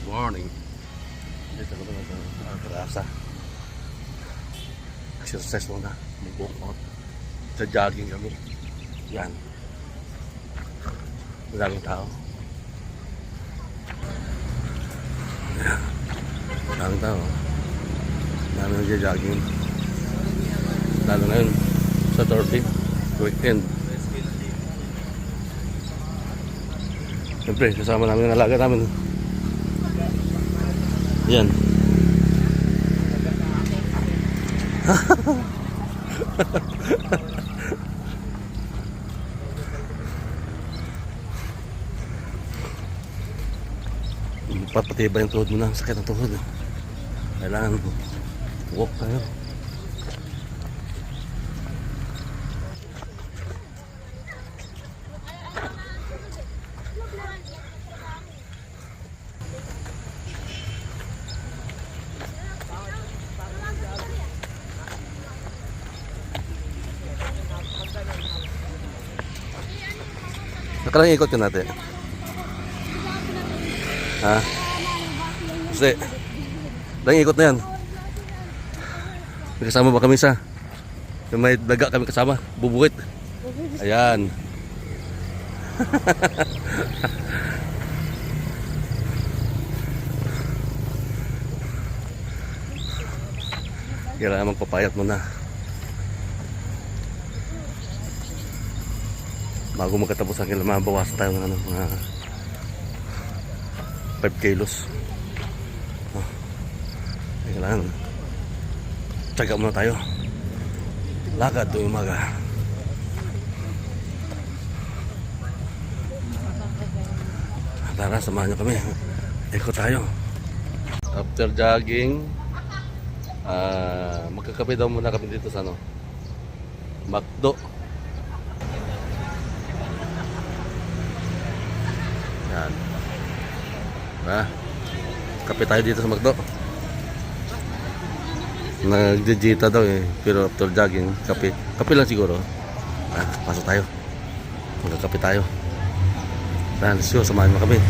Morning. Dito ko naman sa terasa. Exercise muna. Mag-walkout. Sa jogging kami. Yan. Maraming tao. Yan. Maraming tao. Maraming nagja-jogging. Lalo ngayon sa Thursday. Weekend. Siyempre, kasama namin ang alaga namin. Yan. Papatibay yung tuhod mo na. Sakit ang tuhod. Kailangan walk tayo. Nakalang ikot ka natin. Ha? Kasi, lang ikot na yan. May kasama ba kami sa? May daga kami kasama. Bubukit. Ayan. Kailangan magpapayat muna. Bago magkatapos ang kailangan, bawasan tayo ng mga 5 kilos. Kailangan tsaga muna tayo. Lakad tuwing umaga. Tara, samahan nyo kami. Ikot tayo. After jogging, magkakape daw muna kami dito sa McDo. Yan. Kape tayo dito sa McDo. Nag-jita daw pero after jogging, kape. Kape lang siguro. Pasok tayo. Magkakape tayo. Let's go, samahan mo kami.